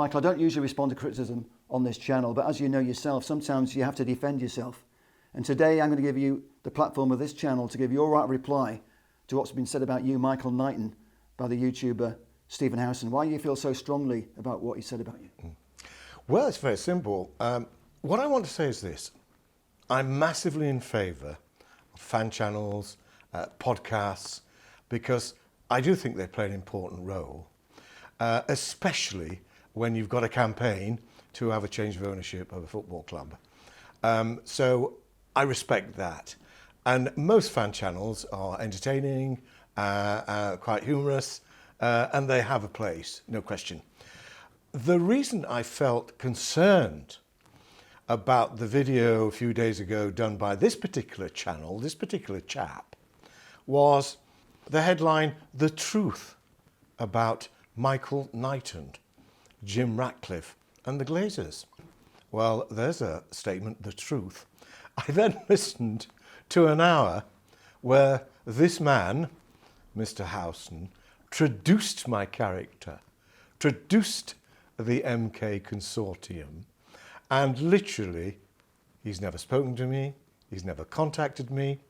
Michael, I don't usually respond to criticism on this channel, but as you know yourself, sometimes you have to defend yourself. And today I'm going to give you the platform of this channel to give your right reply to what's been said about you, Michael Knighton, by the YouTuber Stephen Howson. Why do you feel so strongly about what he said about you? Well, it's very simple. What I want to say is this. I'm massively in favour of fan channels, podcasts, because I do think they play an important role, especially when you've got a campaign to have a change of ownership of a football club. So I respect that. And most fan channels are entertaining, quite humorous, and they have a place, no question. The reason I felt concerned about the video a few days ago done by this particular channel, this particular chap, was the headline, "The Truth About Michael Knighton, Jim Ratcliffe and the Glazers." Well, there's a statement, the truth. I then listened to an hour where this man, Mr. Howson, traduced my character, traduced the MK consortium, and literally, he's never spoken to me, he's never contacted me.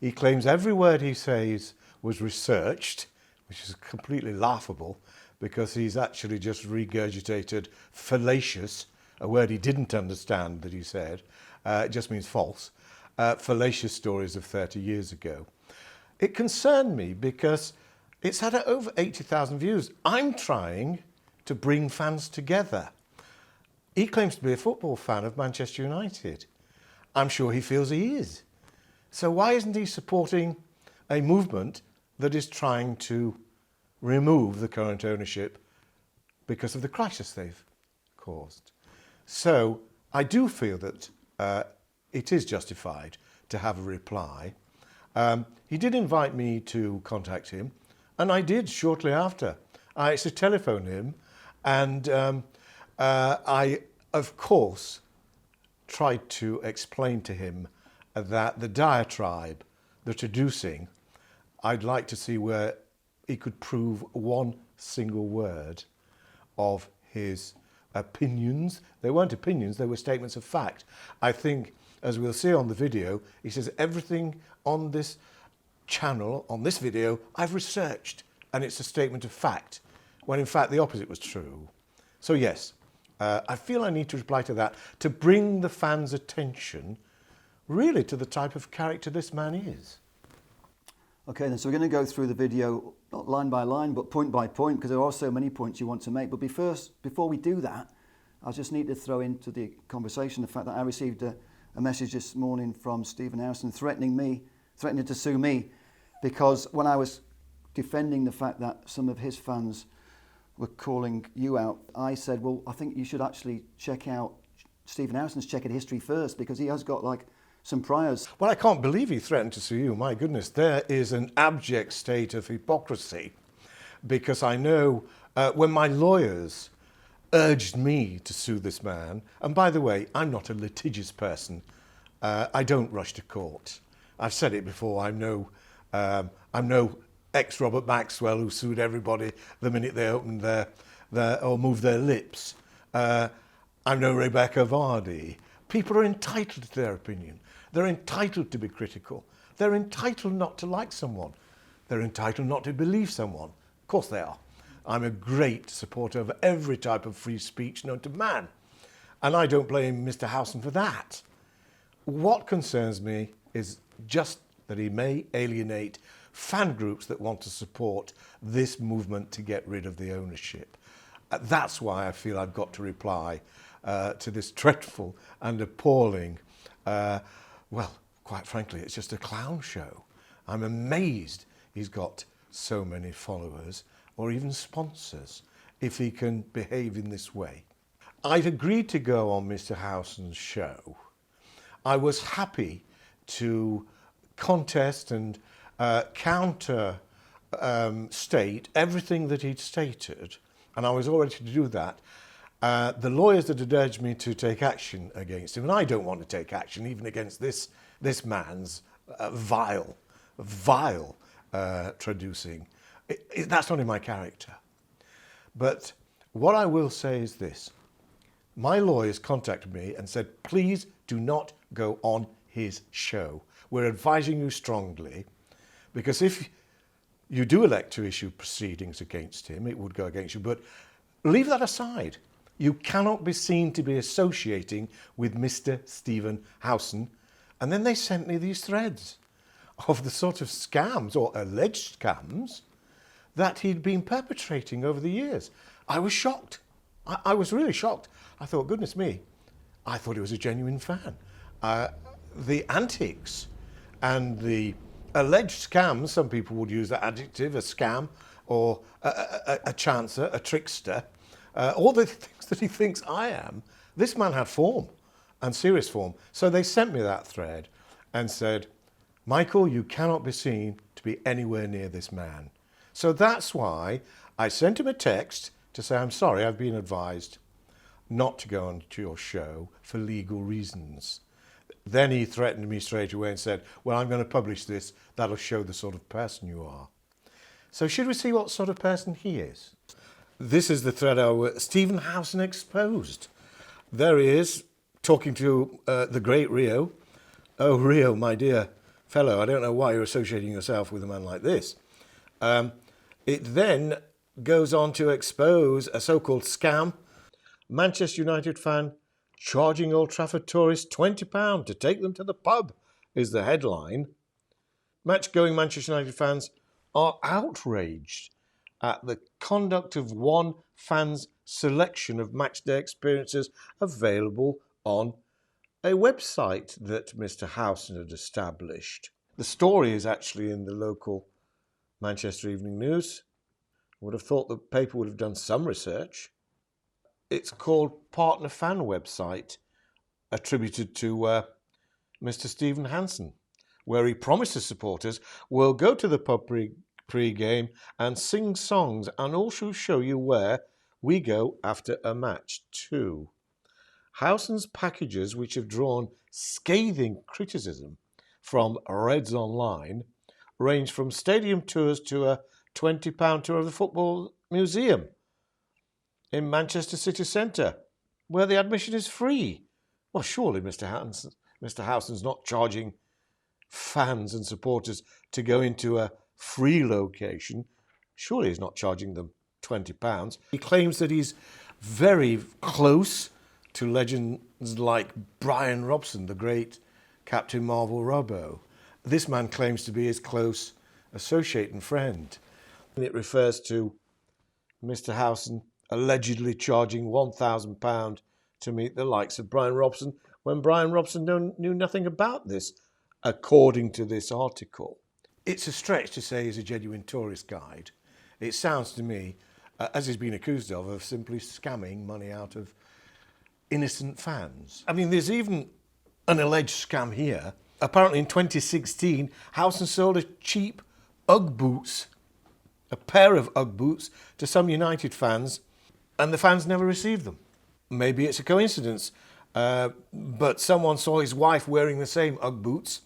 He claims every word he says was researched, which is completely laughable, because he's actually just regurgitated fallacious, a word he didn't understand that he said, it just means false, fallacious stories of 30 years ago. It concerned me because it's had over 80,000 views. I'm trying to bring fans together. He claims to be a football fan of Manchester United. I'm sure he feels he is. So why isn't he supporting a movement that is trying to remove the current ownership because of the crisis they've caused? So I do feel that it is justified to have a reply. He did invite me to contact him, and I did shortly after. I actually telephoned him, and I, of course, tried to explain to him that the diatribe, the traducing, I'd like to see where he could prove one single word of his opinions. They weren't opinions, they were statements of fact. I think, as we'll see on the video, he says everything on this channel, on this video, I've researched, and it's a statement of fact, when in fact the opposite was true. So yes, I feel I need to reply to that to bring the fans' attention really to the type of character this man is. Okay, then, so we're going to go through the video, not line by line, but point by point, because there are so many points you want to make. But before we do that, I just need to throw into the conversation the fact that I received a message this morning from Stephen Howson threatening to sue me, because when I was defending the fact that some of his fans were calling you out, I said, well, I think you should actually check out Stephen Howson's checkered history first, because he has got like some priors. Well, I can't believe he threatened to sue you. My goodness, there is an abject state of hypocrisy, because I know when my lawyers urged me to sue this man, and by the way, I'm not a litigious person. I don't rush to court. I've said it before. I'm no ex-Robert Maxwell who sued everybody the minute they opened their or moved their lips. I'm no Rebecca Vardy. People are entitled to their opinion. They're entitled to be critical. They're entitled not to like someone. They're entitled not to believe someone. Of course they are. I'm a great supporter of every type of free speech known to man. And I don't blame Mr. Howson for that. What concerns me is just that he may alienate fan groups that want to support this movement to get rid of the ownership. That's why I feel I've got to reply to this dreadful and appalling, well, quite frankly, it's just a clown show. I'm amazed he's got so many followers or even sponsors if he can behave in this way. I'd agreed to go on Mr. Howson's show. I was happy to contest and counter state everything that he'd stated, and I was all ready to do that. The lawyers that had urged me to take action against him, and I don't want to take action even against this man's vile traducing. That's not in my character. But What I will say is this. My lawyers contacted me and said, please do not go on his show. We're advising you strongly, because if you do elect to issue proceedings against him, it would go against you. But leave that aside. You cannot be seen to be associating with Mr. Stephen Howson. And then they sent me these threads of the sort of scams, or alleged scams, that he'd been perpetrating over the years. I was shocked. I was really shocked. I thought, goodness me, I thought he was a genuine fan. The antics and the alleged scams, some people would use that adjective, a scam, or a chancer, a trickster, all the things that he thinks I am. This man had form, and serious form. So they sent me that thread and said, Michael, you cannot be seen to be anywhere near this man. So that's why I sent him a text to say, I'm sorry, I've been advised not to go on to your show for legal reasons. Then he threatened me straight away and said, well, I'm going to publish this. That'll show the sort of person you are. So should we see what sort of person he is? This is the thread Stephen Howson exposed. There he is, talking to the great Rio. Oh, Rio, my dear fellow, I don't know why you're associating yourself with a man like this. It then goes on to expose a so-called scam. Manchester United fan charging Old Trafford tourists £20 to take them to the pub is the headline. Match-going Manchester United fans are outraged at the conduct of one fan's selection of matchday experiences available on a website that Mr. Howson had established. The story is actually in the local Manchester Evening News. I would have thought the paper would have done some research. It's called Partner Fan Website, attributed to Mr. Stephen Howson, where he promises supporters will go to the pub pre-game and sing songs, and also show you where we go after a match too. Howson's packages, which have drawn scathing criticism from Reds Online, range from stadium tours to a £20 tour of the Football Museum in Manchester City Centre, where the admission is free. Well, surely Mr. Howson's not charging fans and supporters to go into a free location. Surely he's not charging them £20. He claims that he's very close to legends like Brian Robson, the great Captain Marvel Robbo. This man claims to be his close associate and friend. And it refers to Mr. Howson allegedly charging £1,000 to meet the likes of Brian Robson, when Brian Robson knew nothing about this, according to this article. It's a stretch to say he's a genuine tourist guide. It sounds to me, as he's been accused of simply scamming money out of innocent fans. I mean, there's even an alleged scam here. Apparently in 2016, Howson sold a cheap Ugg boots, a pair of Ugg boots, to some United fans, and the fans never received them. Maybe it's a coincidence, but someone saw his wife wearing the same Ugg boots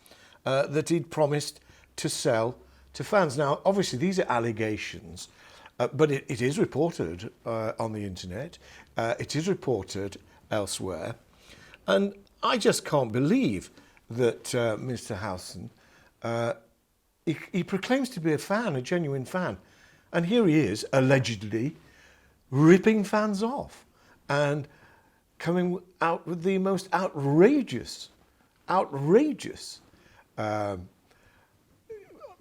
that he'd promised to sell to fans. Now, obviously, these are allegations, but it is reported on the internet. It is reported elsewhere. And I just can't believe that Mr. Howson, he proclaims to be a fan, a genuine fan. And here he is, allegedly, ripping fans off and coming out with the most outrageous,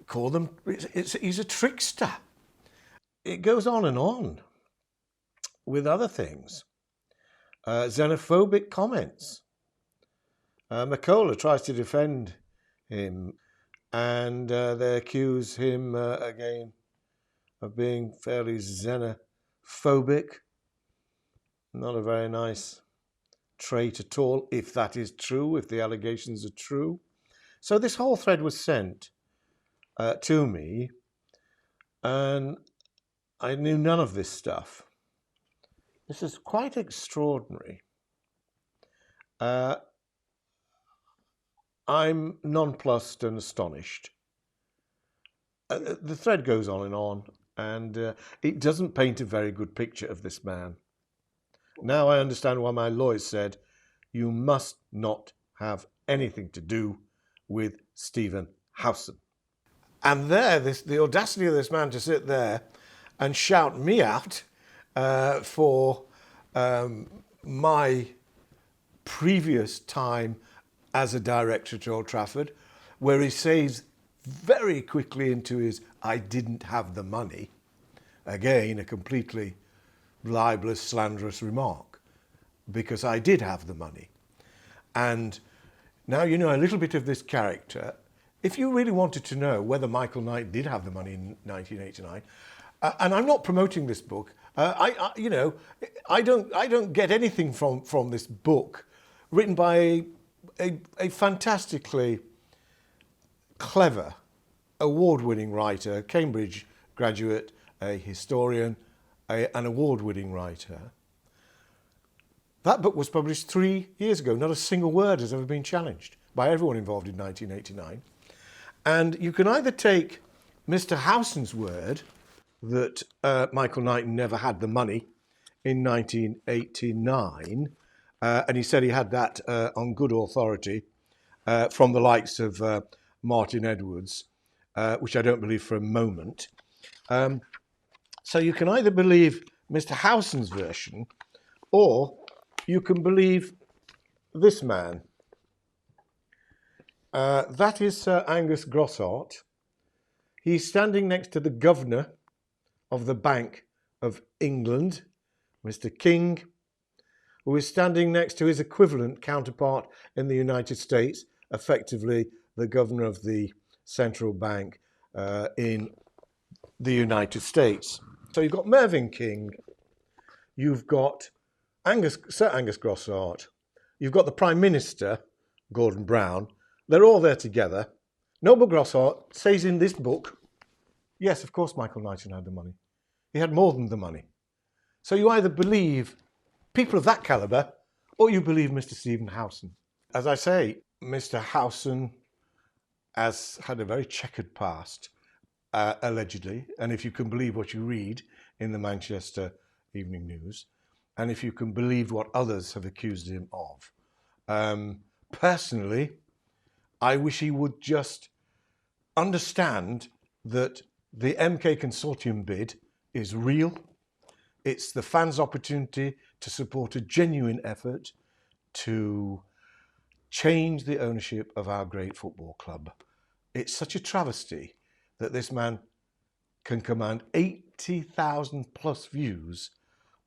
call them, he's a trickster. It goes on and on with other things. Xenophobic comments. Macola tries to defend him, and they accuse him again of being fairly xenophobic. Not a very nice trait at all, if that is true, if the allegations are true. So this whole thread was sent to me, and I knew none of this stuff. This is quite extraordinary. I'm nonplussed and astonished. The thread goes on and on. And it doesn't paint a very good picture of this man. Now I understand why my lawyers said you must not have anything to do with Stephen Howson. And there, the audacity of this man to sit there and shout me out for my previous time as a director at Old Trafford, where he says very quickly into his "I didn't have the money," again a completely libelous, slanderous remark, because I did have the money. And now you know a little bit of this character. If you really wanted to know whether Michael Knight did have the money in 1989, and I'm not promoting this book, I don't get anything from this book, written by a fantastically clever, award-winning writer, Cambridge graduate, a historian, an award-winning writer. That book was published 3 years ago. Not a single word has ever been challenged by everyone involved in 1989. And you can either take Mr. Howson's word that Michael Knighton never had the money in 1989, and he said he had that on good authority from the likes of Martin Edwards, which I don't believe for a moment. So you can either believe Mr. Howson's version, or you can believe this man. That is Sir Angus Grossart. He's standing next to the governor of the Bank of England, Mr. King, who is standing next to his equivalent counterpart in the United States, effectively the governor of the central bank in the United States. So you've got Mervyn King, you've got Sir Angus Grossart, you've got the Prime Minister, Gordon Brown. They're all there together. Noble Grossart says in this book, yes, of course Michael Knighton had the money. He had more than the money. So you either believe people of that calibre, or you believe Mr. Stephen Howson. As I say, Mr. Howson has had a very checkered past, allegedly, and if you can believe what you read in the Manchester Evening News, and if you can believe what others have accused him of. Personally, I wish he would just understand that the MK consortium bid is real. It's the fans' opportunity to support a genuine effort to change the ownership of our great football club. It's such a travesty that this man can command 80,000 plus views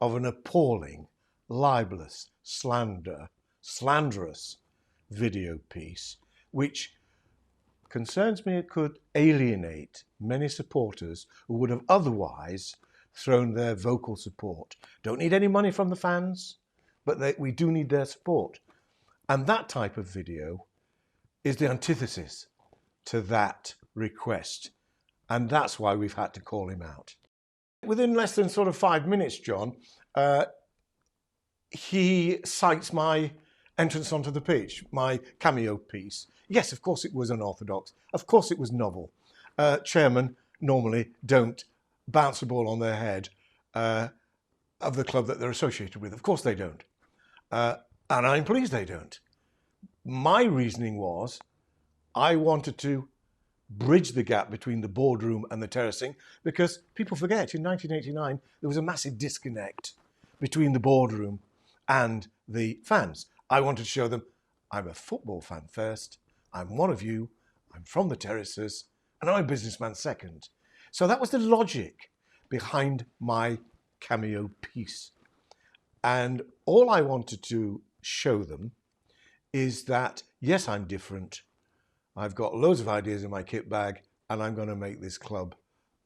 of an appalling, libelous, slanderous video piece, which concerns me it could alienate many supporters who would have otherwise thrown their vocal support. Don't need any money from the fans, but we do need their support. And that type of video is the antithesis to that request. And that's why we've had to call him out. Within less than sort of 5 minutes, John, he cites my entrance onto the pitch, my cameo piece. Yes, of course it was unorthodox. Of course it was novel. Chairmen normally don't bounce a ball on their head of the club that they're associated with. Of course they don't. And I'm pleased they don't. My reasoning was I wanted to bridge the gap between the boardroom and the terracing, because people forget in 1989 there was a massive disconnect between the boardroom and the fans. I wanted to show them I'm a football fan first, I'm one of you, I'm from the terraces, and I'm a businessman second. So that was the logic behind my cameo piece. And all I wanted to show them is that, yes, I'm different. I've got loads of ideas in my kit bag, and I'm going to make this club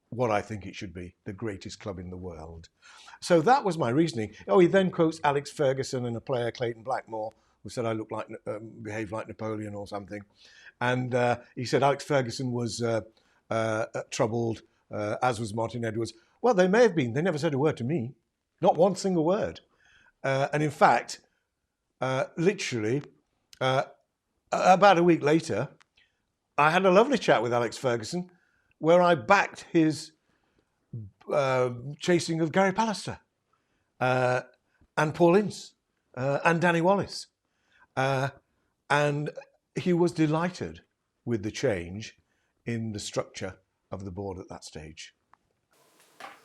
what I think it should be, the greatest club in the world. So that was my reasoning. Oh, he then quotes Alex Ferguson and a player, Clayton Blackmore, who said I look like, behaved like Napoleon or something. And he said Alex Ferguson was troubled, as was Martin Edwards. Well, they may have been. They never said a word to me. Not one single word. And in fact, literally, about a week later, I had a lovely chat with Alex Ferguson where I backed his chasing of Gary Pallister and Paul Ince and Danny Wallace. And he was delighted with the change in the structure of the board at that stage.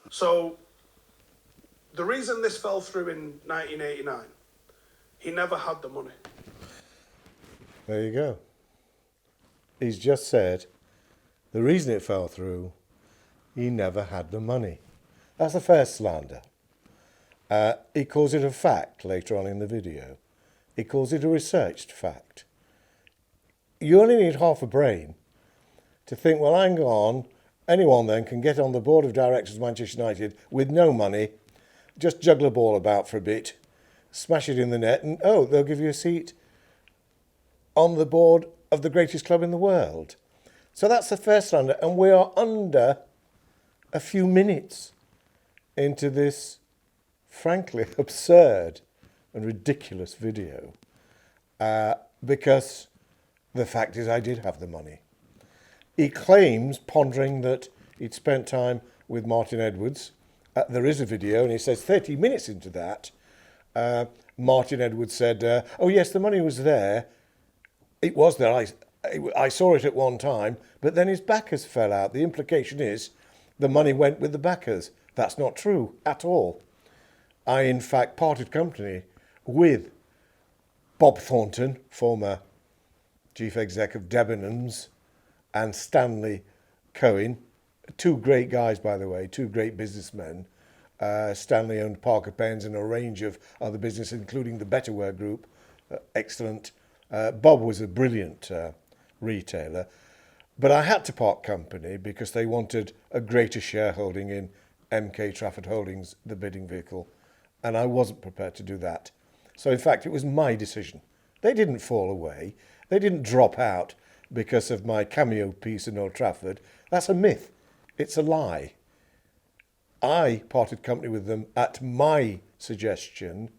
So, the reason this fell through in 1989, he never had the money. There you go. He's just said the reason it fell through, he never had the money. That's the first slander. He calls it a fact later on in the video. He calls it a researched fact. You only need half a brain to think, well, hang on, anyone then can get on the board of directors of Manchester United with no money, just juggle a ball about for a bit, smash it in the net, and oh, they'll give you a seat on the board of the greatest club in the world. So that's the first slander, and we are under a few minutes into this frankly absurd and ridiculous video because the fact is I did have the money. He claims, pondering, that he'd spent time with Martin Edwards. There is a video, and he says 30 minutes into that, Martin Edwards said, oh yes, the money was there. It was there. I saw it at one time, but then his backers fell out. The implication is the money went with the backers. That's not true at all. I, in fact, parted company with Bob Thornton, former chief exec of Debenhams, and Stanley Cohen, two great guys, by the way, two great businessmen. Stanley owned Parker Pens and a range of other businesses, including the Betterware Group. Excellent. Bob was a brilliant retailer. But I had to part company because they wanted a greater shareholding in MK Trafford Holdings, the bidding vehicle, and I wasn't prepared to do that. So in fact, it was my decision. They didn't fall away. They didn't drop out because of my cameo piece in Old Trafford. That's a myth. It's a lie. I parted company with them at my suggestion,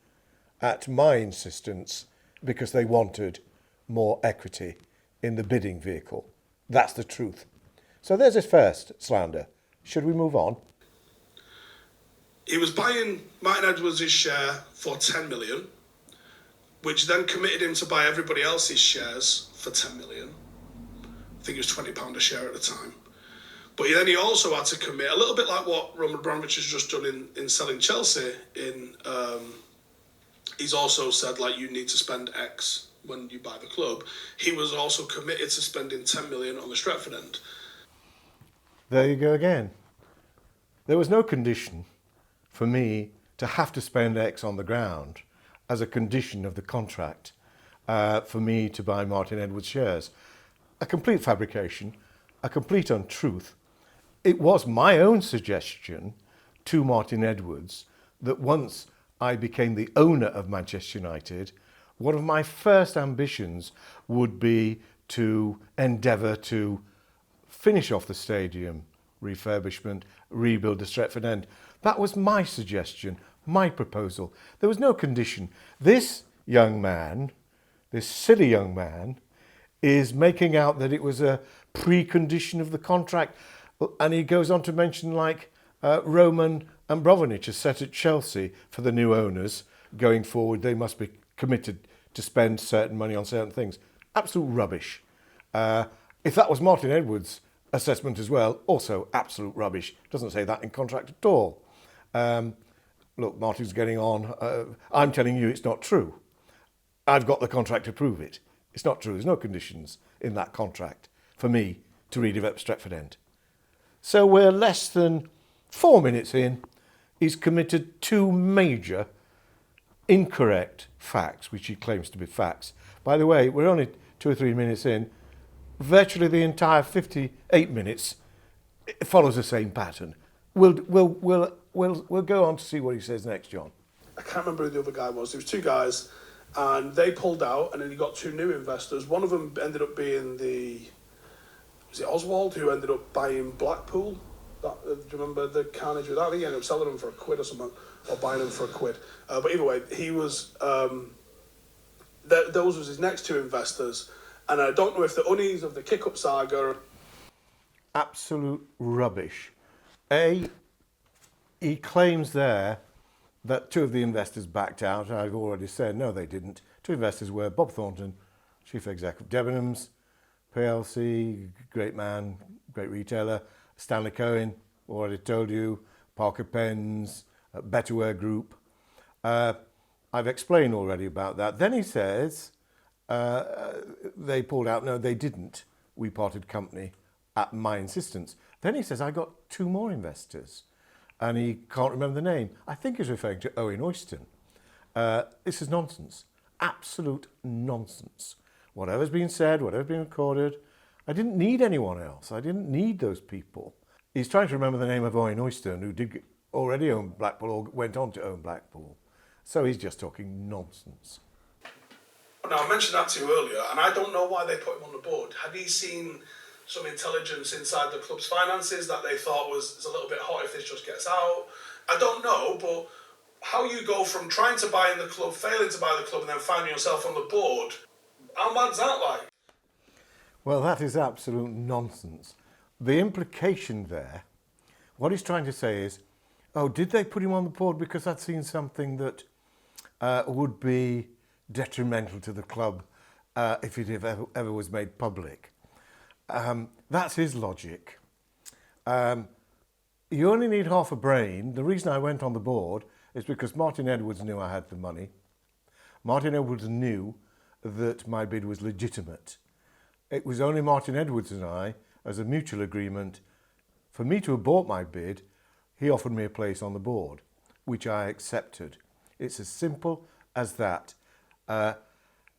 at my insistence, because they wanted more equity in the bidding vehicle. That's the truth. So there's his first slander. Should we move on? He was buying Martin Edwards' share for 10 million, which then committed him to buy everybody else's shares for 10 million. I think it was £20 a share at the time. But then he also had to commit, a little bit like what Roman Abramovich has just done in selling Chelsea. He's also said, like, you need to spend X when you buy the club. He was also committed to spending 10 million on the Stretford end. There you go again. There was no condition for me to have to spend X on the ground as a condition of the contract for me to buy Martin Edwards shares. A complete fabrication, a complete untruth. It was my own suggestion to Martin Edwards that once I became the owner of Manchester United, one of my first ambitions would be to endeavour to finish off the stadium refurbishment, rebuild the Stretford end. That was my suggestion, my proposal. There was no condition. This young man, this silly young man, is making out that it was a precondition of the contract. And he goes on to mention, like, Roman Abramovich has set at Chelsea for the new owners going forward. They must be committed to spend certain money on certain things. Absolute rubbish. If that was Martin Edwards' assessment as well, also absolute rubbish. Doesn't say that in contract at all. Look, Martin's getting on. I'm telling you it's not true. I've got the contract to prove it. It's not true. There's no conditions in that contract for me to redevelop Stretford End. So we're less than 4 minutes in. He's committed two major incorrect facts, which he claims to be facts. By the way, we're only 2 or 3 minutes in. Virtually the entire 58 minutes follows the same pattern. We'll go on to see what he says next, John. I can't remember who the other guy was. There was two guys, and they pulled out, and then he got two new investors. One of them ended up being was it Oswald, who ended up buying Blackpool? Do you remember the carnage with that? I think he ended up selling them for £1 or something, or buying them for £1. But either way, he was. Those was his next two investors, and I don't know if the unis of the kick-up saga. Absolute rubbish. A, he claims there that 2 of the investors backed out. I've already said, no, they didn't. 2 investors were Bob Thornton, Chief Executive of Debenhams, PLC, great man, great retailer, Stanley Cohen, already told you, Parker Pens, Betterware Group. I've explained already about that. Then he says they pulled out. No, they didn't. We parted company at my insistence. Then he says I got 2 more investors, and he can't remember the name. I think he's referring to Owen Oyston. This is nonsense. Absolute nonsense. Whatever's been said, whatever's been recorded, I didn't need anyone else. I didn't need those people. He's trying to remember the name of Owen Oyston, who did already own Blackpool or went on to own Blackpool. So he's just talking nonsense. Now, I mentioned that to you earlier, and I don't know why they put him on the board. Had he seen some intelligence inside the club's finances that they thought was a little bit hot if this just gets out? I don't know, but how you go from trying to buy in the club, failing to buy the club, and then finding yourself on the board, how mad's that like? Well, that is absolute nonsense. The implication there, what he's trying to say is, oh, did they put him on the board because I'd seen something that would be detrimental to the club if it ever was made public? That's his logic. You only need half a brain. The reason I went on the board is because Martin Edwards knew I had the money. Martin Edwards knew that my bid was legitimate. It was only Martin Edwards and I, as a mutual agreement, for me to have bought my bid, he offered me a place on the board, which I accepted. It's as simple as that.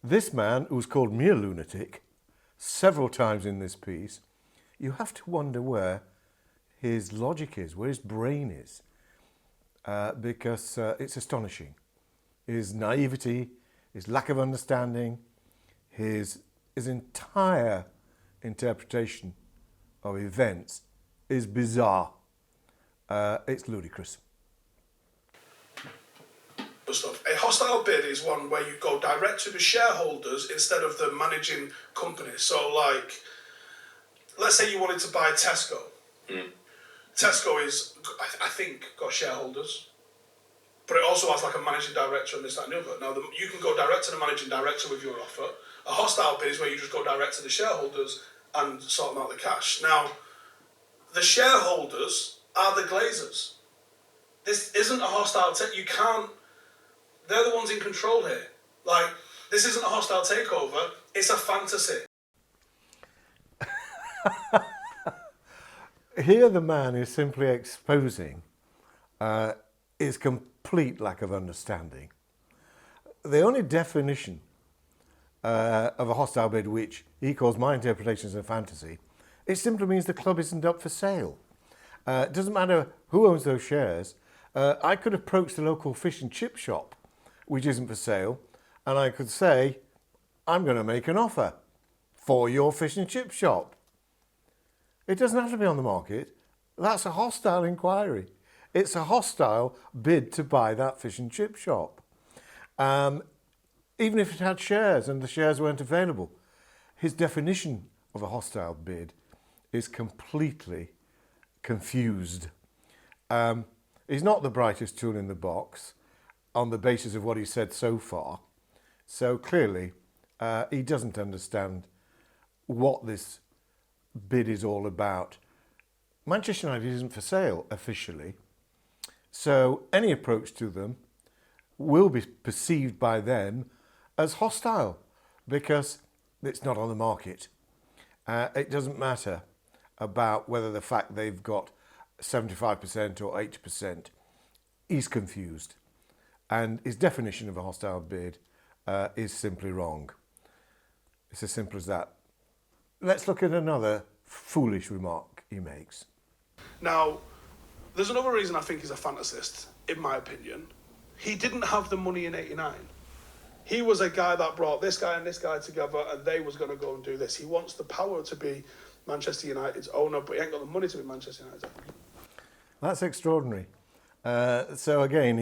This man, who's called me a lunatic several times in this piece, you have to wonder where his logic is, where his brain is, because it's astonishing. His naivety, his lack of understanding, his entire interpretation of events is bizarre. It's ludicrous. Stuff. A hostile bid is one where you go direct to the shareholders instead of the managing company. So, like, let's say you wanted to buy Tesco. Tesco is, I think, got shareholders, but it also has like a managing director and this, that, and the other. Now, you can go direct to the managing director with your offer. A hostile bid is where you just go direct to the shareholders and sort them out the cash. Now, the shareholders are the Glazers. This isn't a hostile you can't. They're the ones in control here. Like, this isn't a hostile takeover, it's a fantasy. Here the man is simply exposing his complete lack of understanding. The only definition of a hostile bid, which he calls my interpretation as a fantasy, it simply means the club isn't up for sale. It doesn't matter who owns those shares. I could approach the local fish and chip shop, which isn't for sale, and I could say, I'm going to make an offer for your fish and chip shop. It doesn't have to be on the market. That's a hostile inquiry. It's a hostile bid to buy that fish and chip shop. Even if it had shares and the shares weren't available. His definition of a hostile bid is completely confused. He's not the brightest tool in the box on the basis of what he said so far. So clearly, he doesn't understand what this bid is all about. Manchester United isn't for sale officially, so any approach to them will be perceived by them as hostile because it's not on the market. It doesn't matter about whether the fact they've got 75% or 80%. He's confused, and his definition of a hostile bid is simply wrong. It's as simple as that. Let's look at another foolish remark he makes. Now, there's another reason I think he's a fantasist, in my opinion. He didn't have the money in '89. He was a guy that brought this guy and this guy together, and they was going to go and do this. He wants the power to be Manchester United's owner, but he ain't got the money to be Manchester United's owner. That's extraordinary. So again,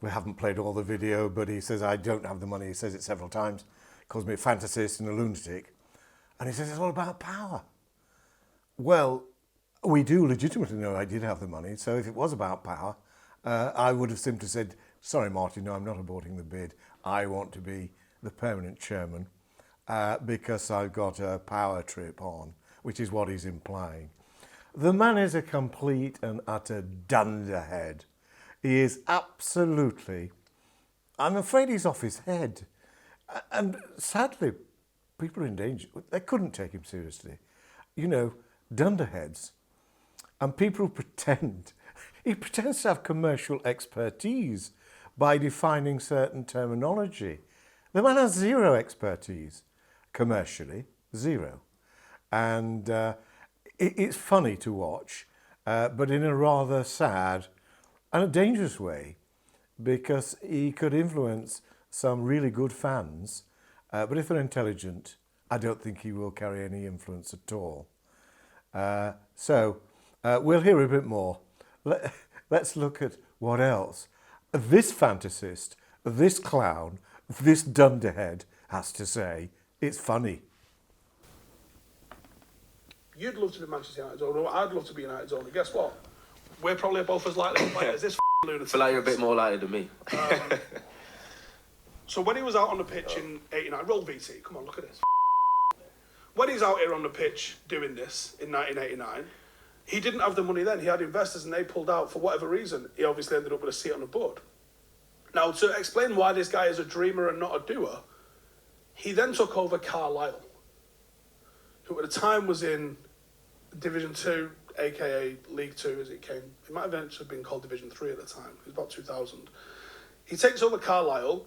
we haven't played all the video, but he says, I don't have the money. He says it several times. He calls me a fantasist and a lunatic. And he says it's all about power. Well, We do legitimately know I did have the money, so if it was about power, I would have simply said, sorry, Martin, no, I'm not aborting the bid. I want to be the permanent chairman because I've got a power trip on, which is what he's implying. The man is a complete and utter dunderhead. He is absolutely, I'm afraid he's off his head. And sadly, people are in danger. They couldn't take him seriously. You know, dunderheads. And people pretend, he pretends to have commercial expertise by defining certain terminology. The man has zero expertise, commercially, zero. And it's funny to watch, but in a rather sad and a dangerous way, because he could influence some really good fans, but if they're intelligent, I don't think he will carry any influence at all. We'll hear a bit more. Let's look at what else this fantasist, this clown, this dunderhead has to say. It's funny. You'd love to be Manchester United's owner, I'd love to be United's owner. Guess what? We're probably both as likely to play as this lunatic. I feel like you're a bit more likely than me. So when he was out on the pitch in 89, roll VT, come on, look at this. When he's out here on the pitch doing this in 1989, he didn't have the money then. He had investors and they pulled out for whatever reason. He obviously ended up with a seat on the board. Now, to explain why this guy is a dreamer and not a doer, he then took over Carlisle, who at the time was in Division 2, aka League 2 as it came. It might have eventually been called Division 3 at the time. It was about 2000. He takes over Carlisle.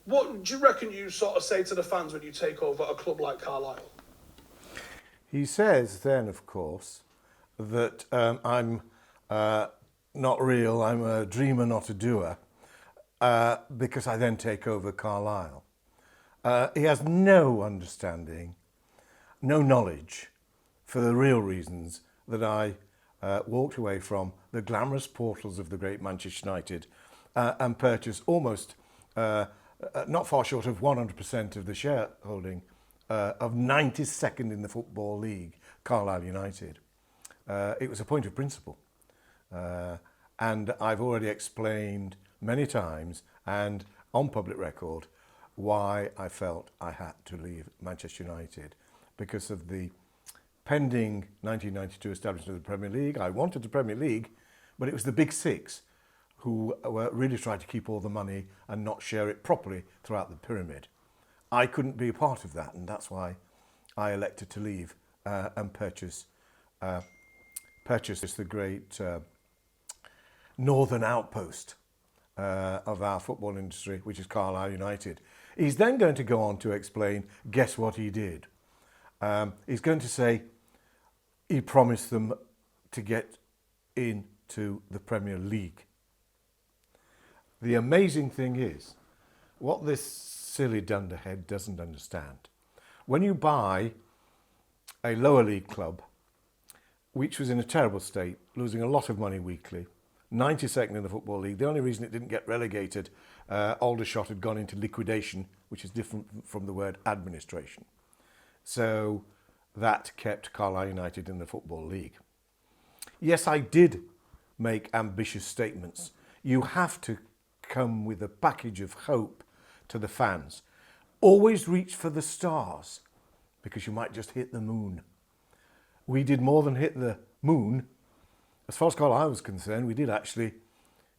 What do you reckon you sort of say to the fans when you take over a club like Carlisle? He says then, of course, that I'm not real, I'm a dreamer, not a doer, because I then take over Carlisle. He has no understanding, no knowledge for the real reasons that I walked away from the glamorous portals of the great Manchester United and purchased almost not far short of 100% of the shareholding of 92nd in the Football League, Carlisle United. It was a point of principle. And I've already explained many times and on public record why I felt I had to leave Manchester United because of the pending 1992 establishment of the Premier League. I wanted the Premier League, but it was the Big Six who were really trying to keep all the money and not share it properly throughout the pyramid. I couldn't be a part of that, and that's why I elected to leave and purchase the great northern outpost of our football industry, which is Carlisle United. He's then going to go on to explain, guess what he did? He's going to say he promised them to get into the Premier League. The amazing thing is, what this silly dunderhead doesn't understand, when you buy a lower league club, which was in a terrible state, losing a lot of money weekly, 92nd in the Football League, the only reason it didn't get relegated, Aldershot had gone into liquidation, which is different from the word administration. So that kept Carlisle United in the Football League. Yes, I did make ambitious statements. You have to come with a package of hope to the fans. Always reach for the stars, because you might just hit the moon. We did more than hit the moon. As far as Carlisle was concerned, we did actually,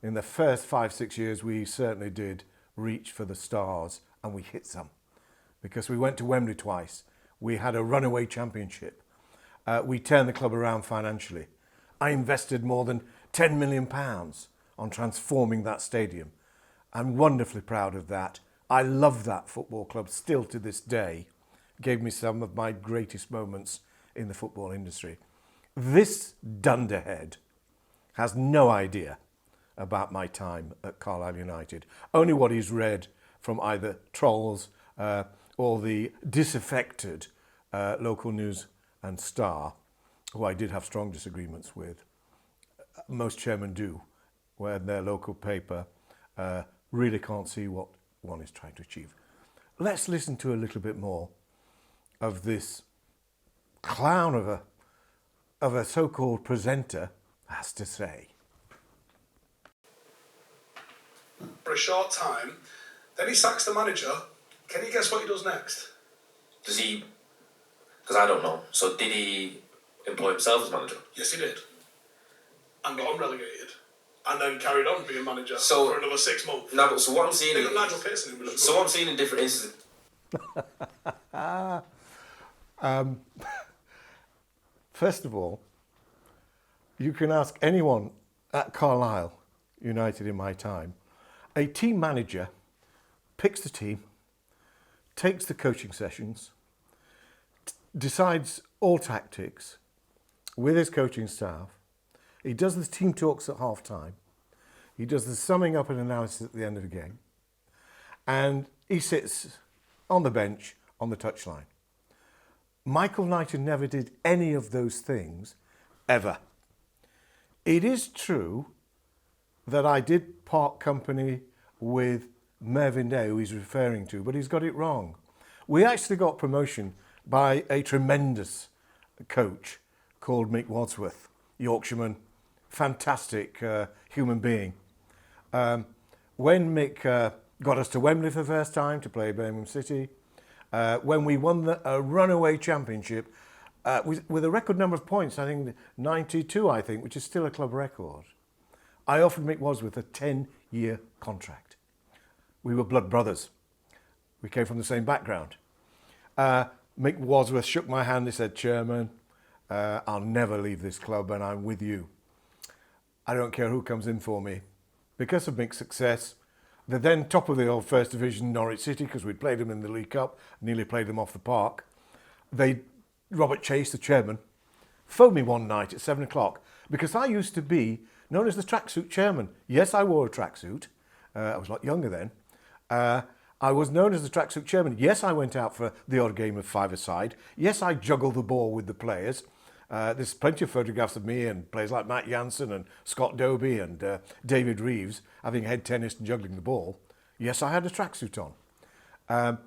in the first 5-6 years, we certainly did reach for the stars, and we hit some. Because we went to Wembley twice. We had a runaway championship. We turned the club around financially. I invested more than £10 million on transforming that stadium. I'm wonderfully proud of that. I love that football club still to this day. Gave me some of my greatest moments in the football industry. This dunderhead has no idea about my time at Carlisle United. Only what he's read from either trolls or the disaffected local news and Star, who I did have strong disagreements with. Most chairmen do, where their local paper really can't see what one is trying to achieve. Let's listen to a little bit more of this clown of a of a so-called presenter has to say. For a short time, then he sacks the manager. Can you guess what he does next? Does he... Because I don't know. So did he employ himself as manager? Yes, he did. And got unrelegated. And then carried on being manager So- for another 6 months. No, but so what I'm seeing... They got Nigel Pearson in, which was So good. what I'm seeing in different instances... First of all, you can ask anyone at Carlisle United in my time. A team manager picks the team, takes the coaching sessions, decides all tactics with his coaching staff. He does the team talks at half time. He does the summing up and analysis at the end of the game. And he sits on the bench on the touchline. Michael Knighton never did any of those things, ever. It is true that I did part company with Mervyn Day, who he's referring to, but he's got it wrong. We actually got promotion by a tremendous coach called Mick Wadsworth, Yorkshireman, fantastic human being. When Mick got us to Wembley for the first time to play Birmingham City, when we won a runaway championship with a record number of points, I think 92, which is still a club record, I offered Mick Wadsworth a 10-year contract. We were blood brothers. We came from the same background. Mick Wadsworth shook my hand. He said, "Chairman, I'll never leave this club and I'm with you. I don't care who comes in for me." Because of Mick's success, the then top of the old First Division, Norwich City, because we'd played them in the League Cup, nearly played them off the park, Robert Chase, the chairman, phoned me one night at 7 o'clock because I used to be known as the tracksuit chairman. Yes, I wore a tracksuit. I was a lot younger then. I was known as the tracksuit chairman. Yes, I went out for the odd game of five-a-side. Yes, I juggled the ball with the players. There's plenty of photographs of me and players like Matt Jansen and Scott Doby and David Reeves having head tennis and juggling the ball. Yes, I had a tracksuit on.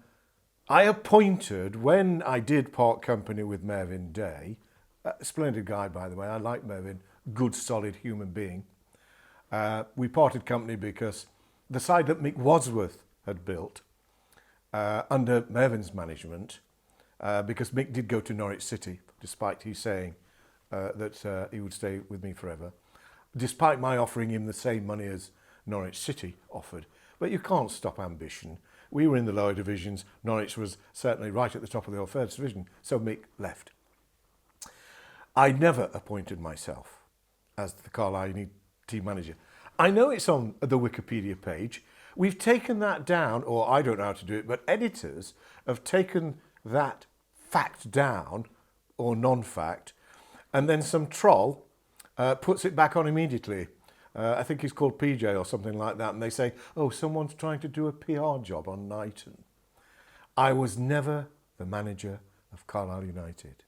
I appointed, when I did part company with Mervyn Day, a splendid guy, by the way, I like Mervyn, good, solid human being. We parted company because the side that Mick Wadsworth had built under Mervyn's management, because Mick did go to Norwich City, despite he saying that he would stay with me forever, despite my offering him the same money as Norwich City offered. But you can't stop ambition. We were in the lower divisions. Norwich was certainly right at the top of the First Division, so Mick left. I never appointed myself as the Carlisle team manager. I know it's on the Wikipedia page. We've taken that down, or I don't know how to do it, but editors have taken that fact down, or non-fact, and then some troll puts it back on immediately. I think he's called PJ or something like that, and they say, "Oh, someone's trying to do a PR job on Knighton." I was never the manager of Carlisle United.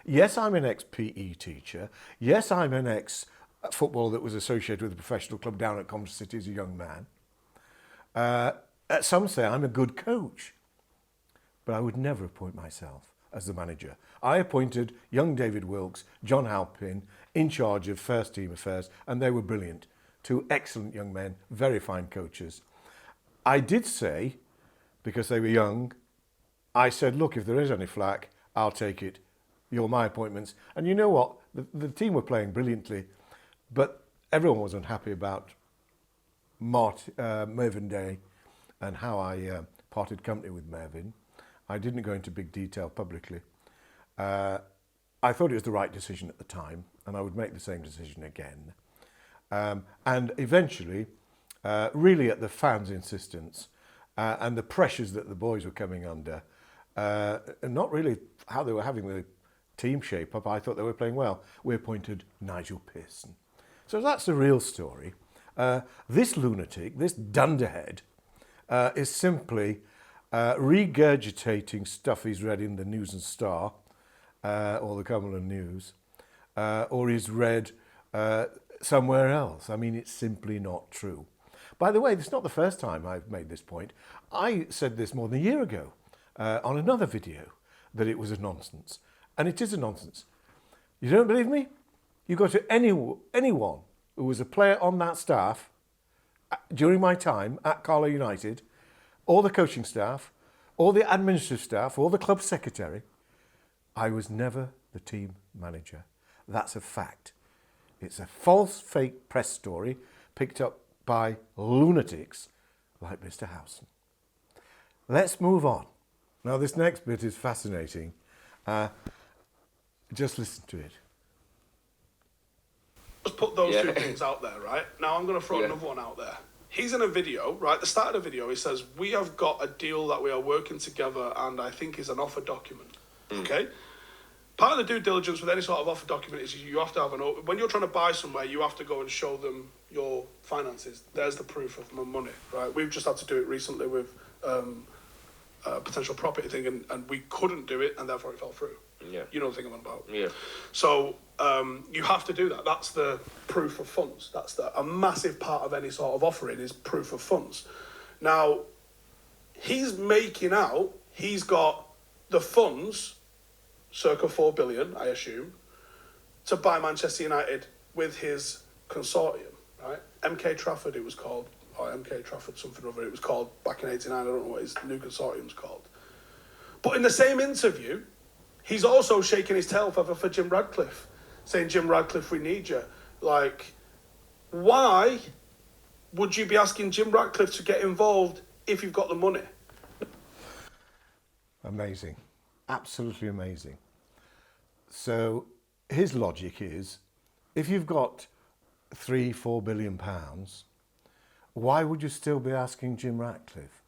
Yes, I'm an ex-PE teacher. Yes, I'm an ex-footballer that was associated with a professional club down at Coventry City as a young man. Some say I'm a good coach, but I would never appoint myself as the manager. I appointed young David Wilkes, John Halpin, in charge of first team affairs, and they were brilliant. Two excellent young men, very fine coaches. I did say, because they were young, I said, "Look, if there is any flack, I'll take it. You're my appointments." And you know what? The team were playing brilliantly, but everyone was unhappy about Mervyn Day and how I parted company with Mervyn. I didn't go into big detail publicly. I thought it was the right decision at the time, and I would make the same decision again. And eventually, really at the fans' insistence and the pressures that the boys were coming under, and not really how they were having the team shape up, I thought they were playing well, we appointed Nigel Pearson. So that's the real story. This lunatic, this dunderhead, is simply regurgitating stuff he's read in the News and Star or the Cumberland News, or he's read somewhere else. I mean, it's simply not true. By the way, this is not the first time I've made this point. I said this more than a year ago on another video, that it was a nonsense. And it is a nonsense. You don't believe me? You go to anyone who was a player on that staff during my time at Carlisle United, all the coaching staff, all the administrative staff, all the club secretary. I was never the team manager. That's a fact. It's a false, fake press story picked up by lunatics like Mr. Howson. Let's move on. Now, this next bit is fascinating. Just listen to it. Just put those two things out there, right? Now I'm going to throw another one out there. He's in a video, right? At the start of the video, he says, we have got a deal that we are working together and I think is an offer document, okay? Part of the due diligence with any sort of offer document is you have to have when you're trying to buy somewhere, you have to go and show them your finances. There's the proof of my money, right? We've just had to do it recently with a potential property thing and we couldn't do it and therefore it fell through. Yeah. You know the thing I'm on about. Yeah. So you have to do that. That's the proof of funds. That's a massive part of any sort of offering is proof of funds. Now, he's making out he's got the funds, circa 4 billion, I assume, to buy Manchester United with his consortium, right? MK Trafford it was called, or MK Trafford something or other it was called back in 89, I don't know what his new consortium's called. But in the same interview, he's also shaking his tail for Jim Radcliffe, saying, Jim Radcliffe, we need you. Like, why would you be asking Jim Radcliffe to get involved if you've got the money? Amazing. Absolutely amazing. So his logic is, if you've got £3-4 billion, why would you still be asking Jim Ratcliffe?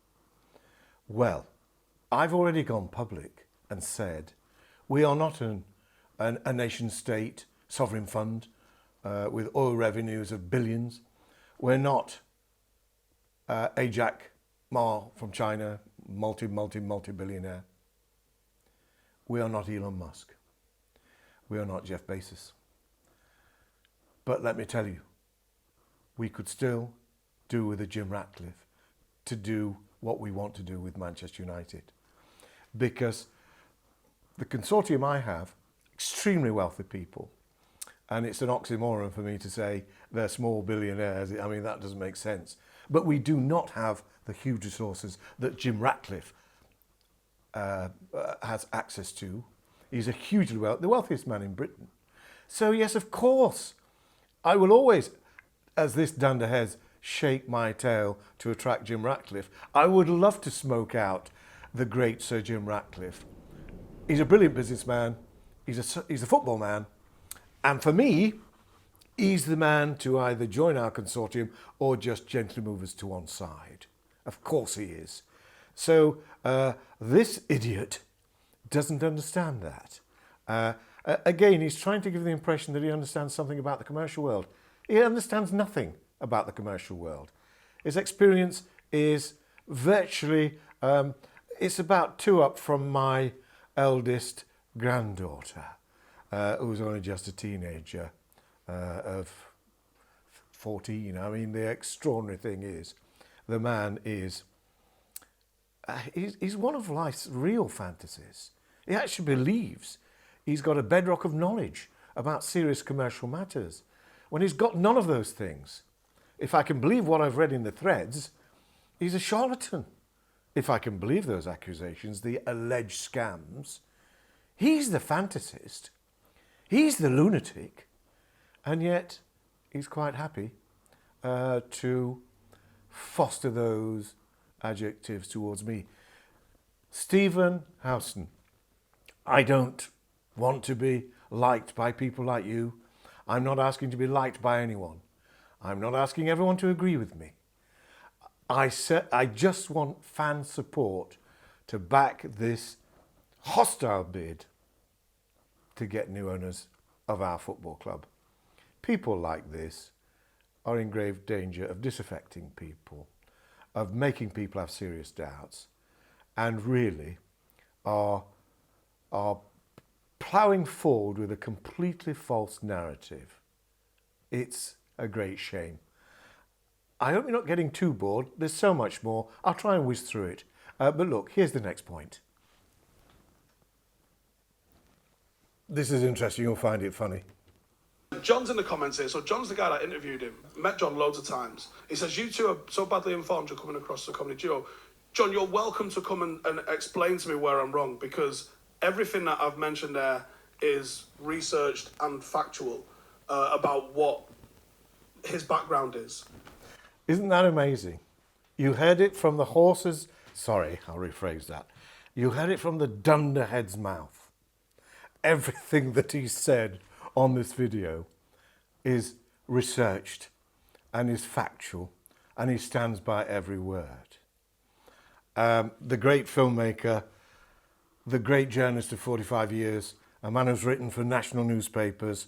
Well, I've already gone public and said, we are not a nation state sovereign fund with oil revenues of billions. We're not a Jack Ma from China, multi-billionaire. We are not Elon Musk. We are not Jeff Bezos. But let me tell you, we could still do with a Jim Ratcliffe to do what we want to do with Manchester United. Because the consortium I have, extremely wealthy people, and it's an oxymoron for me to say they're small billionaires. I mean, that doesn't make sense. But we do not have the huge resources that Jim Ratcliffe has access to. He's a hugely the wealthiest man in Britain. So yes, of course, I will always, as this dunder has, shake my tail to attract Jim Ratcliffe. I would love to smoke out the great Sir Jim Ratcliffe. He's a brilliant businessman. He's a football man. And for me, he's the man to either join our consortium or just gently move us to one side. Of course he is. So this idiot doesn't understand that. Again, he's trying to give the impression that he understands something about the commercial world. He understands nothing about the commercial world. His experience is virtually, it's about 2 up from my eldest granddaughter, who's only just a teenager of 14. I mean, the extraordinary thing is, the man is, he's one of life's real fantasies. He actually believes he's got a bedrock of knowledge about serious commercial matters, when he's got none of those things. If I can believe what I've read in the threads, he's a charlatan. If I can believe those accusations, the alleged scams, he's the fantasist, he's the lunatic, and yet he's quite happy to foster those adjectives towards me. Stephen Howson, I don't want to be liked by people like you. I'm not asking to be liked by anyone. I'm not asking everyone to agree with me. I just want fan support to back this hostile bid to get new owners of our football club. People like this are in grave danger of disaffecting people, of making people have serious doubts, and really are ploughing forward with a completely false narrative. It's a great shame. I hope you're not getting too bored. There's so much more. I'll try and whiz through it. But look, here's the next point. This is interesting. You'll find it funny. John's in the comments here. So John's the guy that interviewed him. Met John loads of times. He says, you two are so badly informed you're coming across the comedy duo. John, you're welcome to come and explain to me where I'm wrong, because everything that I've mentioned there is researched and factual about what his background is. Isn't that amazing? You heard it from the horse's... Sorry, I'll rephrase that. You heard it from the dunderhead's mouth. Everything that he said on this video is researched and is factual, and he stands by every word. The great filmmaker, the great journalist of 45 years, a man who's written for national newspapers,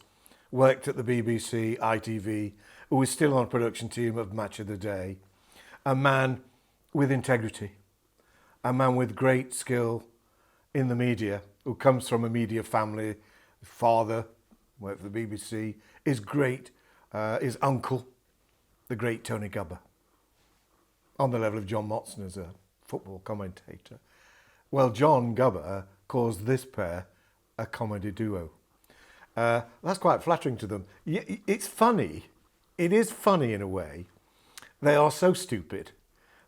worked at the BBC, ITV, who is still on production team of Match of the Day, a man with integrity, a man with great skill in the media, who comes from a media family, father, worked for the BBC, his uncle, the great Tony Gubba, on the level of John Motson as a football commentator. Well, John Gubba calls this pair a comedy duo. That's quite flattering to them. It's funny. It is funny in a way. They are so stupid,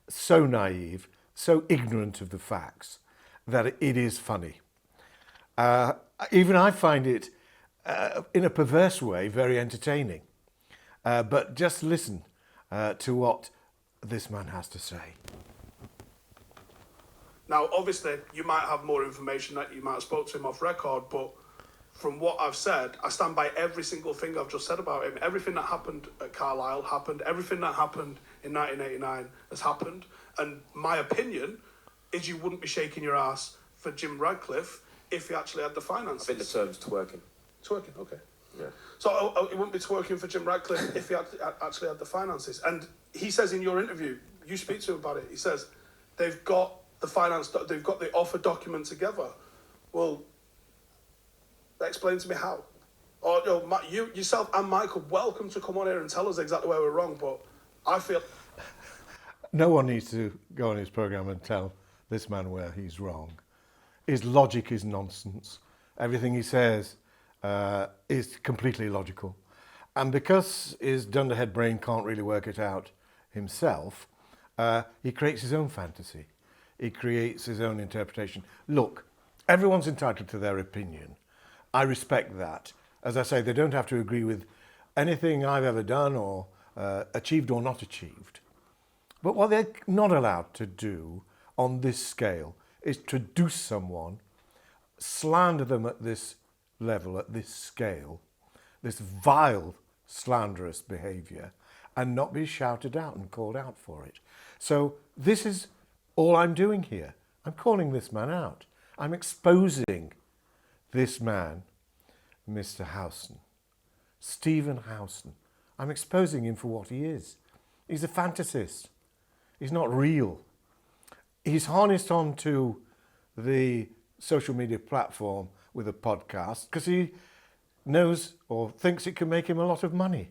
so naive, so ignorant of the facts that it is funny. Even I find it, in a perverse way, very entertaining. But just listen to what this man has to say. Now, obviously, you might have more information that you might have spoke to him off record, but from what I've said, I stand by every single thing I've just said about him. Everything that happened at Carlisle happened. Everything that happened in 1989 has happened. And my opinion is you wouldn't be shaking your ass for Jim Radcliffe if he actually had the finances. I think the term's twerking. Twerking, okay. Yeah. So it wouldn't be twerking for Jim Radcliffe if he actually had the finances. And he says in your interview, you speak to him about it, he says, they've got the finance, they've got the offer document together. Well, explain to me how. Or you yourself and Michael, welcome to come on here and tell us exactly where we're wrong, but I feel... No one needs to go on his programme and tell this man where he's wrong. His logic is nonsense. Everything he says is completely illogical. And because his dunderhead brain can't really work it out himself, he creates his own fantasy. He creates his own interpretation. Look, everyone's entitled to their opinion. I respect that. As I say, they don't have to agree with anything I've ever done or achieved or not achieved. But what they're not allowed to do on this scale is traduce someone, slander them at this level, at this scale, this vile, slanderous behaviour, and not be shouted out and called out for it. So this is all I'm doing here. I'm calling this man out. I'm exposing this man, Mr. Howson, Stephen Howson. I'm exposing him for what he is. He's a fantasist. He's not real. He's harnessed onto the social media platform with a podcast because he knows or thinks it can make him a lot of money.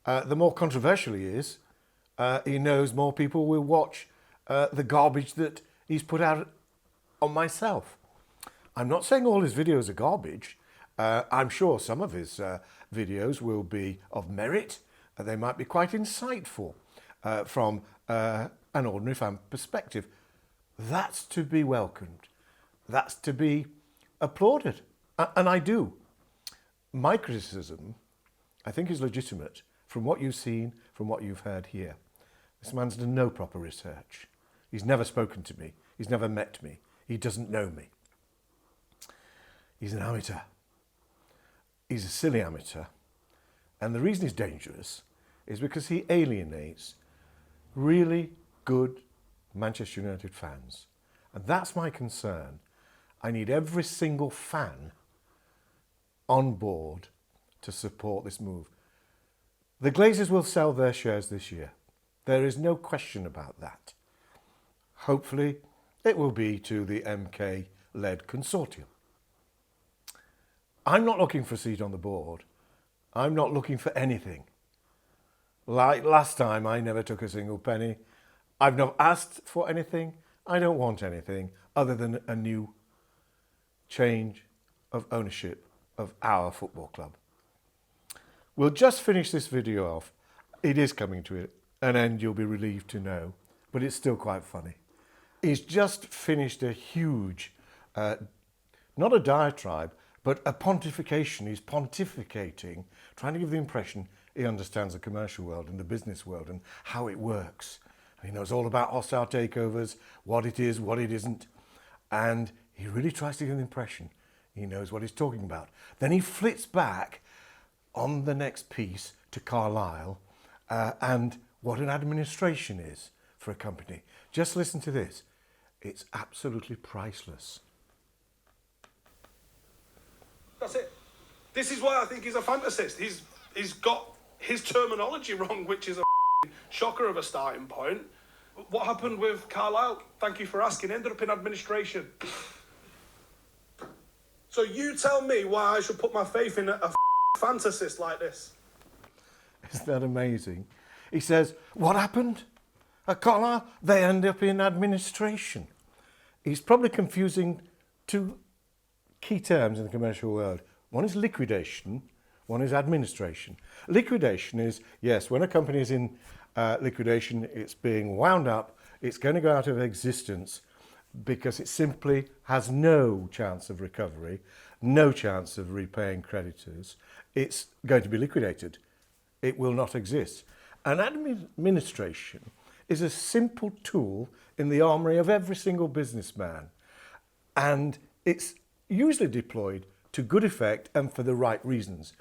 The more controversial he is, he knows more people will watch the garbage that he's put out on myself. I'm not saying all his videos are garbage. I'm sure some of his videos will be of merit. They might be quite insightful from an ordinary fan perspective. That's to be welcomed. That's to be applauded. And I do. My criticism, I think, is legitimate from what you've seen, from what you've heard here. This man's done no proper research. He's never spoken to me. He's never met me. He doesn't know me. He's an amateur. He's a silly amateur. And the reason he's dangerous is because he alienates really good Manchester United fans. And that's my concern. I need every single fan on board to support this move. The Glazers will sell their shares this year. There is no question about that. Hopefully, it will be to the MK-led consortium. I'm not looking for a seat on the board. I'm not looking for anything. Like last time, I never took a single penny. I've not asked for anything. I don't want anything other than a new change of ownership of our football club. We'll just finish this video off. It is coming to an end, you'll be relieved to know, but it's still quite funny. He's just finished a huge, not a diatribe, but a pontification. He's pontificating, trying to give the impression he understands the commercial world and the business world and how it works. And he knows all about hostile takeovers, what it is, what it isn't. And he really tries to give the impression he knows what he's talking about. Then he flits back on the next piece to Carlisle and what an administration is for a company. Just listen to this. It's absolutely priceless. That's it. This is why I think he's a fantasist. He's got his terminology wrong, which is a shocker of a starting point. What happened with Carlisle? Thank you for asking. Ended up in administration. So you tell me why I should put my faith in a fantasist like this. Isn't that amazing? He says, what happened at Carlisle? They end up in administration. He's probably confusing two key terms in the commercial world. One is liquidation, one is administration. Liquidation is, yes, when a company is in liquidation, it's being wound up, it's going to go out of existence because it simply has no chance of recovery, no chance of repaying creditors. It's going to be liquidated. It will not exist. And administration is a simple tool in the armoury of every single businessman. And it's usually deployed to good effect and for the right reasons.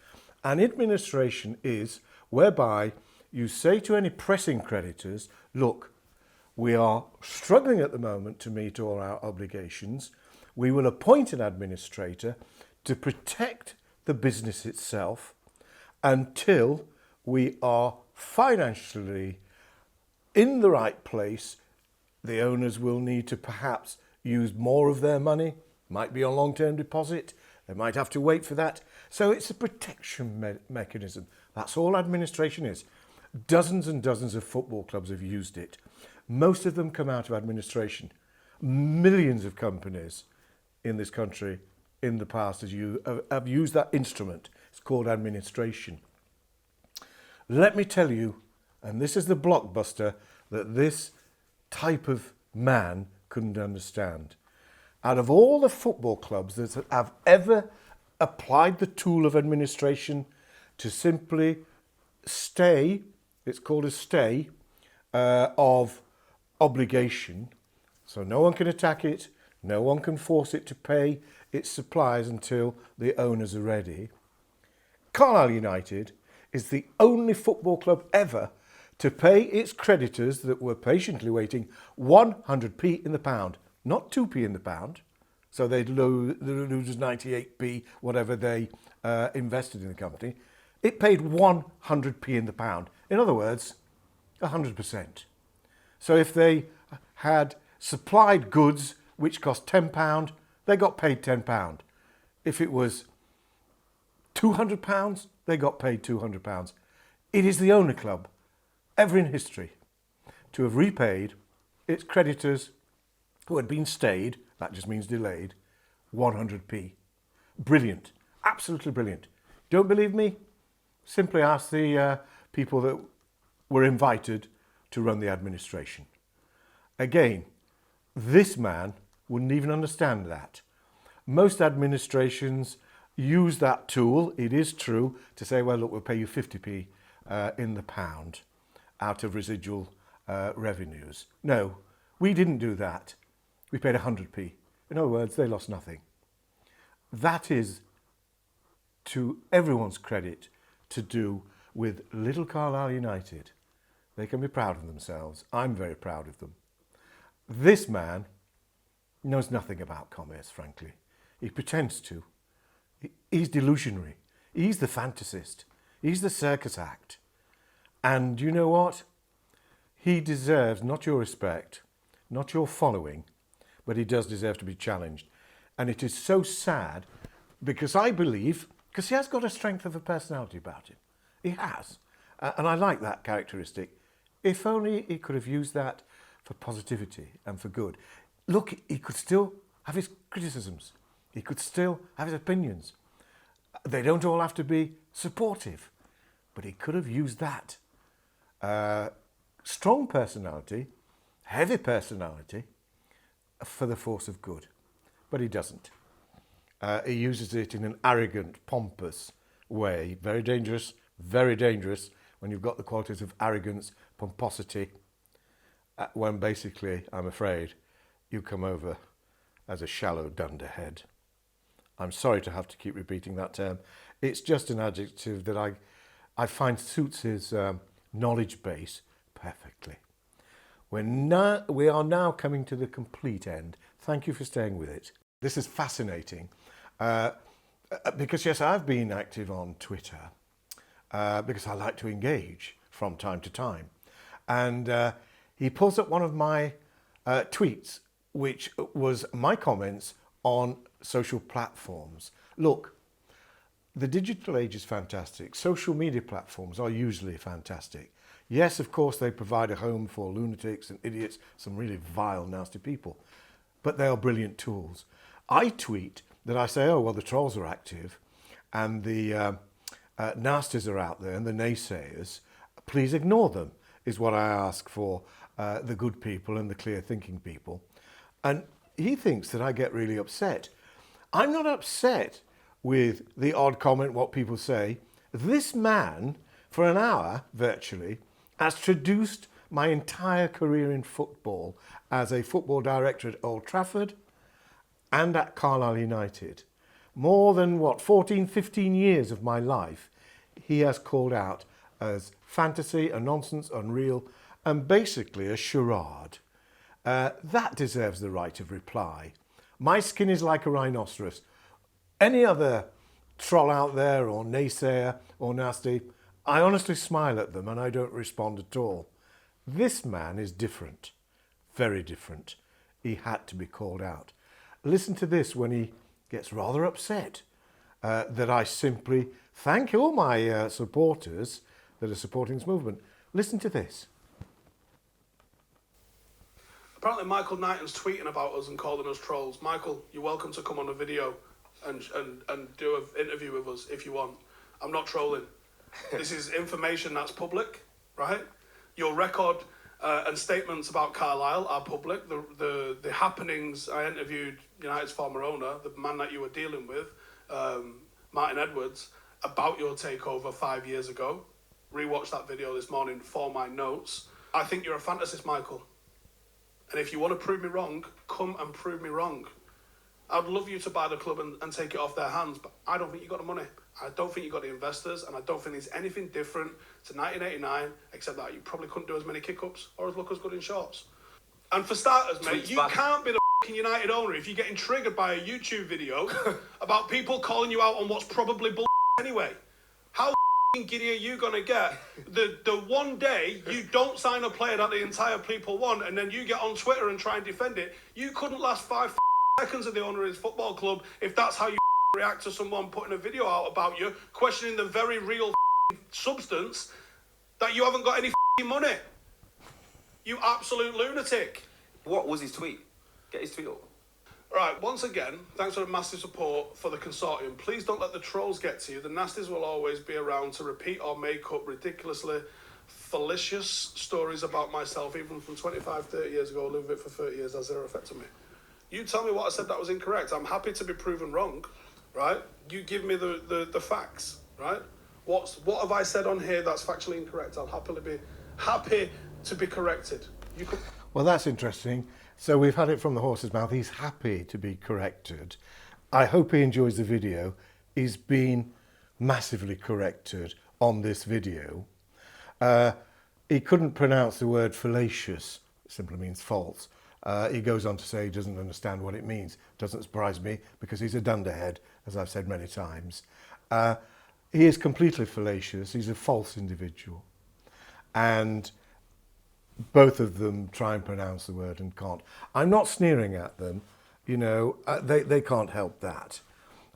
And administration is whereby you say to any pressing creditors, look, we are struggling at the moment to meet all our obligations. We will appoint an administrator to protect the business itself until we are financially in the right place. The owners will need to perhaps use more of their money, might be on long-term deposit. They might have to wait for that. So it's a protection mechanism. That's all administration is. Dozens and dozens of football clubs have used it. Most of them come out of administration. Millions of companies in this country in the past have used that instrument. It's called administration. Let me tell you, and this is the blockbuster that this type of man couldn't understand. Out of all the football clubs that have ever applied the tool of administration to simply stay, it's called a stay of obligation, so no one can attack it, no one can force it to pay its supplies until the owners are ready. Carlisle United is the only football club ever to pay its creditors that were patiently waiting 100p in the pound, not 2p in the pound, so they'd lose 98p, whatever they invested in the company. It paid 100p in the pound. In other words, 100%. So if they had supplied goods which cost £10, they got paid £10. If it was £200, they got paid £200. It is the only club ever in history to have repaid its creditors who had been stayed, that just means delayed, 100p. Brilliant, absolutely brilliant. Don't believe me? Simply ask the people that were invited to run the administration. Again, this man wouldn't even understand that. Most administrations use that tool, it is true, to say, well, look, we'll pay you 50p in the pound out of residual revenues. No, we didn't do that. We paid 100p. In other words, they lost nothing. That is, to everyone's credit, to do with little Carlisle United. They can be proud of themselves. I'm very proud of them. This man knows nothing about commerce, frankly. He pretends to. He's delusionary. He's the fantasist. He's the circus act. And you know what? He deserves not your respect, not your following, but he does deserve to be challenged. And it is so sad because I believe, because he has got a strength of a personality about him. He has. And I like that characteristic. If only he could have used that for positivity and for good. Look, he could still have his criticisms. He could still have his opinions. They don't all have to be supportive, but he could have used that. Strong personality, heavy personality, for the force of good. But he doesn't. He uses it in an arrogant, pompous way. Very dangerous when you've got the qualities of arrogance, pomposity, when basically, I'm afraid, you come over as a shallow dunderhead. I'm sorry to have to keep repeating that term. It's just an adjective that I find suits his knowledge base perfectly. We are now coming to the complete end. Thank you for staying with it. This is fascinating because, yes, I've been active on Twitter because I like to engage from time to time. And he pulls up one of my tweets, which was my comments on social platforms. Look, the digital age is fantastic. Social media platforms are usually fantastic. Yes, of course, they provide a home for lunatics and idiots, some really vile, nasty people, but they are brilliant tools. I tweet that I say, oh, well, the trolls are active and the nasties are out there and the naysayers. Please ignore them, is what I ask for the good people and the clear-thinking people. And he thinks that I get really upset. I'm not upset with the odd comment, what people say. This man, for an hour, virtually, has traduced my entire career in football as a football director at Old Trafford and at Carlisle United. More than, 14, 15 years of my life, he has called out as fantasy, a nonsense, unreal, and basically a charade. That deserves the right of reply. My skin is like a rhinoceros. Any other troll out there or naysayer or nasty, I honestly smile at them and I don't respond at all. This man is different, very different. He had to be called out. Listen to this when he gets rather upset that I simply thank all my supporters that are supporting this movement. Listen to this. Apparently Michael Knighton's tweeting about us and calling us trolls. Michael, you're welcome to come on a video and do an interview with us if you want. I'm not trolling. This is information that's public, right? Your record and statements about Carlisle are public. The happenings, I interviewed United's former owner, the man that you were dealing with, Martin Edwards, about your takeover 5 years ago. Rewatched that video this morning for my notes. I think you're a fantasist, Michael. And if you want to prove me wrong, come and prove me wrong. I'd love you to buy the club and take it off their hands, but I don't think you got the money. I don't think you got the investors, and I don't think there's anything different to 1989, except that you probably couldn't do as many kick-ups or look as good in shorts. And for starters, mate, you can't be the f***ing United owner if you're getting triggered by a YouTube video about people calling you out on what's probably bull anyway. How f***ing giddy are you going to get the one day you don't sign a player that the entire people want, and then you get on Twitter and try and defend it? You couldn't last 5 seconds of the owner of his football club if that's how you react to someone putting a video out about you, questioning the very real substance that you haven't got any money. You absolute lunatic. What was his tweet? Get his tweet up. Right, once again, thanks for the massive support for the consortium. Please don't let the trolls get to you. The nasties will always be around to repeat or make up ridiculously fallacious stories about myself, even from 25, 30 years ago. I lived with it for 30 years, has zero effect on me. You tell me what I said that was incorrect. I'm happy to be proven wrong, right? You give me the facts, right? What have I said on here that's factually incorrect? I'll happily be happy to be corrected. Well, that's interesting. So we've had it from the horse's mouth. He's happy to be corrected. I hope he enjoys the video. He's been massively corrected on this video. He couldn't pronounce the word fallacious. It simply means false. He goes on to say he doesn't understand what it means. Doesn't surprise me because he's a dunderhead, as I've said many times. He is completely fallacious. He's a false individual. And both of them try and pronounce the word and can't. I'm not sneering at them, you know, they can't help that.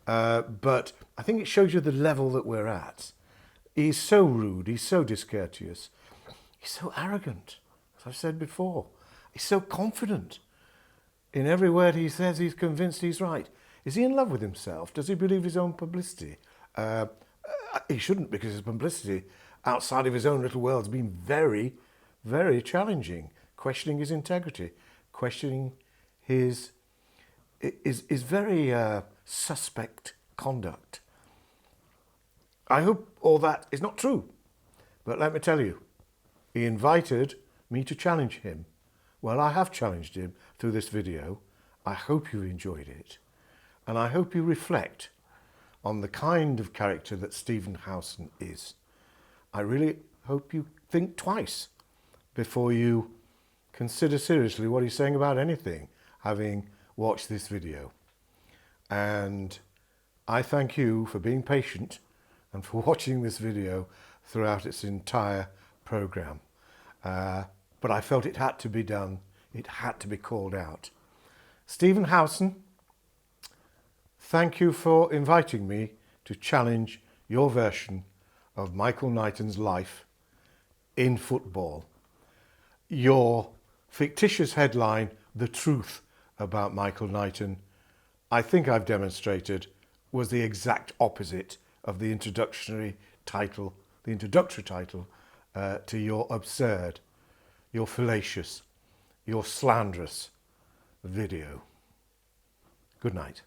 But I think it shows you the level that we're at. He's so rude, he's so discourteous, he's so arrogant, as I've said before. He's so confident. In every word he says, he's convinced he's right. Is he in love with himself? Does he believe his own publicity? He shouldn't, because his publicity outside of his own little world has been very, very challenging. Questioning his integrity, questioning his very suspect conduct. I hope all that is not true, but let me tell you, he invited me to challenge him. Well, I have challenged him through this video. I hope you enjoyed it, and I hope you reflect on the kind of character that Stephen Howson is. I really hope you think twice before you consider seriously what he's saying about anything, having watched this video. And I thank you for being patient and for watching this video throughout its entire programme. But I felt it had to be done. It had to be called out. Stephen Howson, thank you for inviting me to challenge your version of Michael Knighton's life in football. Your fictitious headline, The Truth About Michael Knighton, I think I've demonstrated was the exact opposite of the introductory title to your absurd, your fallacious, your slanderous video. Good night.